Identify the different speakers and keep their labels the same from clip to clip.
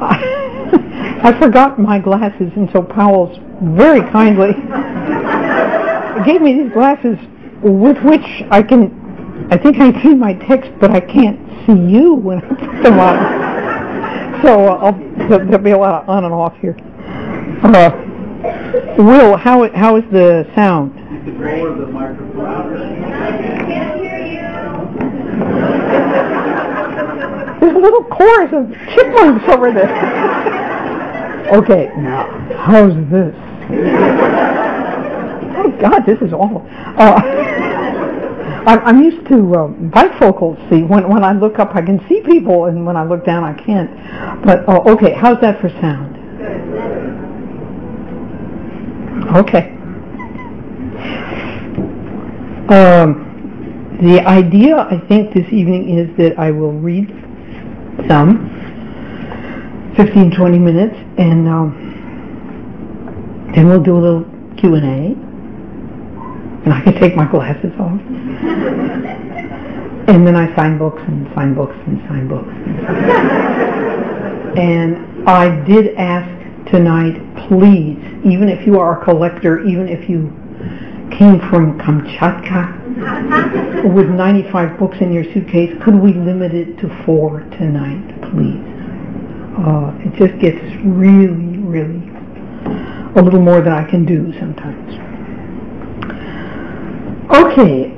Speaker 1: I forgot my glasses, and so Powell's very kindly gave me these glasses with which I think I can see my text, but I can't see you when I put them on. So there'll be a lot of on and off here. Will, how is the sound?
Speaker 2: You could lower the microphone.
Speaker 3: I can't hear you.
Speaker 1: There's a little chorus of chipmunks over there. Okay, now, how's this? Oh, God, this is awful. I'm used to bifocals. See, when I look up, I can see people, and when I look down, I can't. But, okay, how's that for sound? Okay. The idea, I think, this evening is that I will read some 15-20 minutes, and then we'll do a little Q&A, and I can take my glasses off, and then I sign books and sign books and sign books. And I did ask tonight, please, even if you are a collector, even if you came from Kamchatka with 95 books in your suitcase, could we limit it to 4 tonight, please? It just gets really, really a little more than I can do sometimes. Okay.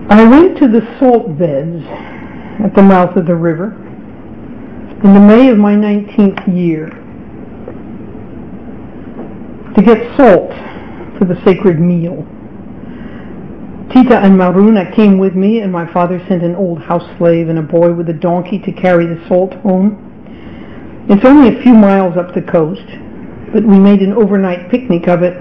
Speaker 1: I went to the salt beds at the mouth of the river in the May of my 19th year to get salt for the sacred meal. Tita and Maruna came with me, and my father sent an old house slave and a boy with a donkey to carry the salt home. It's only a few miles up the coast, but we made an overnight picnic of it,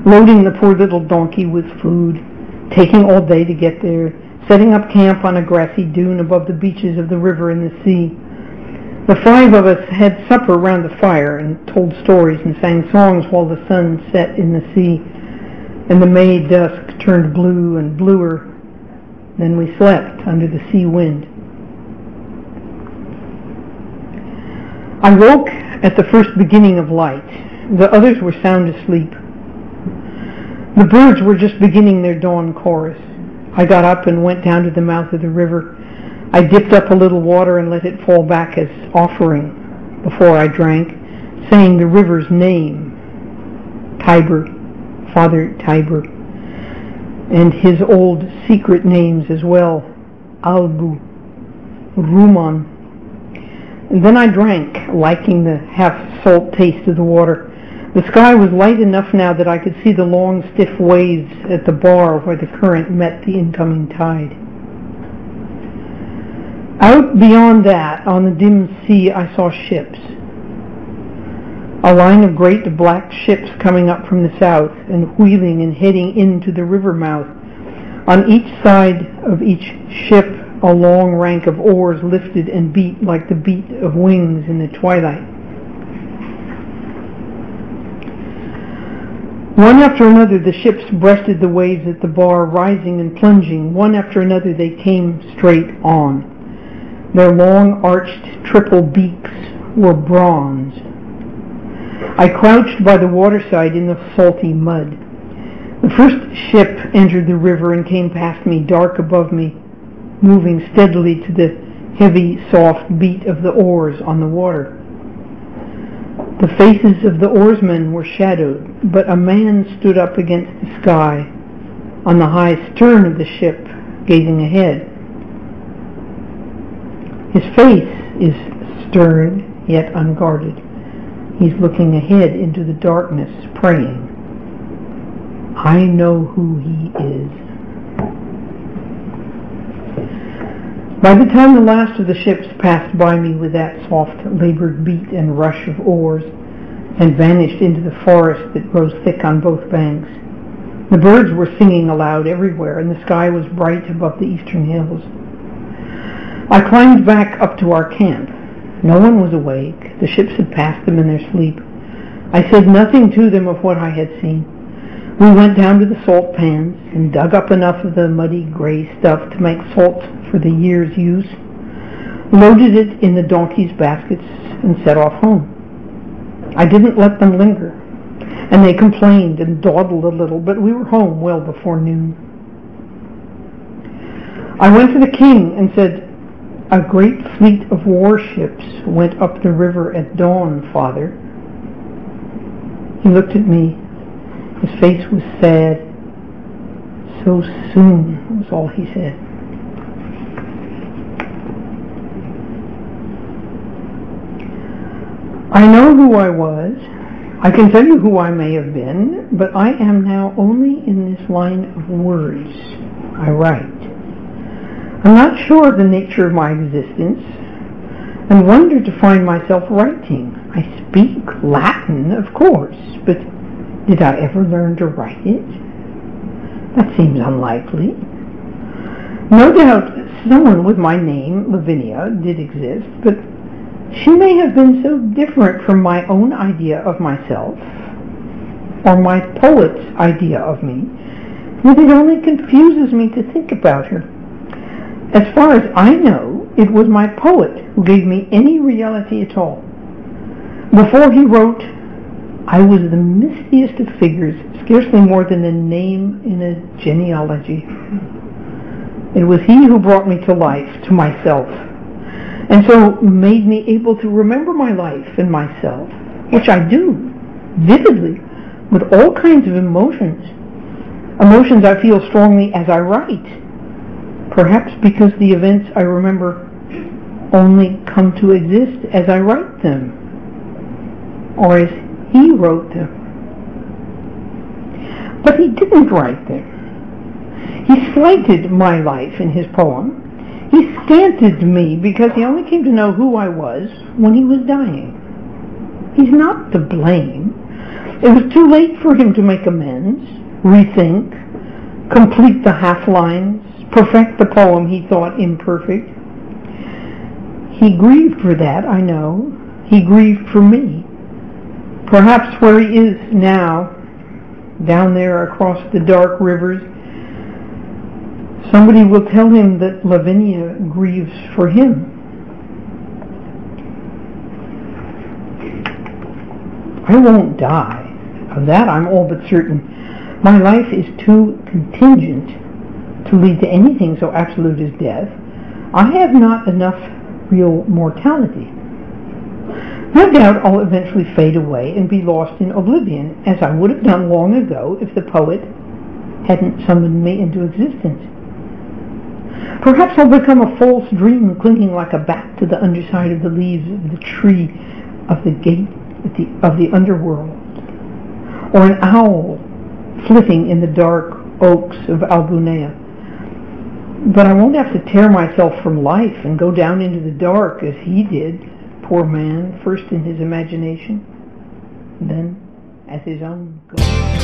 Speaker 1: loading the poor little donkey with food, taking all day to get there, setting up camp on a grassy dune above the beaches of the river and the sea. The 5 of us had supper round the fire and told stories and sang songs while the sun set in the sea and the May dusk turned blue and bluer. Then we slept under the sea wind. I woke at the first beginning of light. The others were sound asleep. The birds were just beginning their dawn chorus. I got up and went down to the mouth of the river. I dipped up a little water and let it fall back as offering before I drank, saying the river's name, Tiber, Father Tiber, and his old secret names as well, Albu, Ruman. And then I drank, liking the half-salt taste of the water. The sky was light enough now that I could see the long, stiff waves at the bar where the current met the incoming tide. Out beyond that, on the dim sea, I saw ships. A line of great black ships coming up from the south and wheeling and heading into the river mouth. On each side of each ship, a long rank of oars lifted and beat like the beat of wings in the twilight. One after another, the ships breasted the waves at the bar, rising and plunging. One after another, they came straight on. Their long, arched, triple beaks were bronze. I crouched by the waterside in the salty mud. The first ship entered the river and came past me, dark above me, moving steadily to the heavy, soft beat of the oars on the water. The faces of the oarsmen were shadowed, but a man stood up against the sky on the high stern of the ship, gazing ahead. His face is stern, yet unguarded. He's looking ahead into the darkness, praying. I know who he is. By the time the last of the ships passed by me with that soft, labored beat and rush of oars, and vanished into the forest that grows thick on both banks, the birds were singing aloud everywhere, and the sky was bright above the eastern hills. I climbed back up to our camp. No one was awake. The ships had passed them in their sleep. I said nothing to them of what I had seen. We went down to the salt pans and dug up enough of the muddy gray stuff to make salt for the year's use, loaded it in the donkeys' baskets, and set off home. I didn't let them linger, and they complained and dawdled a little, but we were home well before noon. I went to the king and said, "A great fleet of warships went up the river at dawn, Father." He looked at me. His face was sad. "So soon," was all he said. I know who I was. I can tell you who I may have been, but I am now only in this line of words. I write. I'm not sure of the nature of my existence, and wonder to find myself writing. I speak Latin, of course, but did I ever learn to write it? That seems unlikely. No doubt someone with my name, Lavinia, did exist, but she may have been so different from my own idea of myself, or my poet's idea of me, that it only confuses me to think about her. As far as I know, it was my poet who gave me any reality at all. Before he wrote, I was the mistiest of figures, scarcely more than a name in a genealogy. It was he who brought me to life, to myself, and so made me able to remember my life and myself, which I do, vividly, with all kinds of emotions. Emotions I feel strongly as I write, perhaps because the events I remember only come to exist as I write them, or as he wrote them. But he didn't write them. He slighted my life in his poem. He scanted me because he only came to know who I was when he was dying. He's not to blame. It was too late for him to make amends, rethink, complete the half-lines, perfect the poem he thought imperfect. He grieved for that, I know. He grieved for me. Perhaps where he is now, down there across the dark rivers, somebody will tell him that Lavinia grieves for him. I won't die. Of that I'm all but certain. My life is too contingent to lead to anything so absolute as death. I have not enough real mortality. No doubt I'll eventually fade away and be lost in oblivion, as I would have done long ago if the poet hadn't summoned me into existence. Perhaps I'll become a false dream clinging like a bat to the underside of the leaves of the tree of the gate of the underworld, or an owl flitting in the dark oaks of Albunea. But I won't have to tear myself from life and go down into the dark as he did, poor man, first in his imagination, then as his own goal.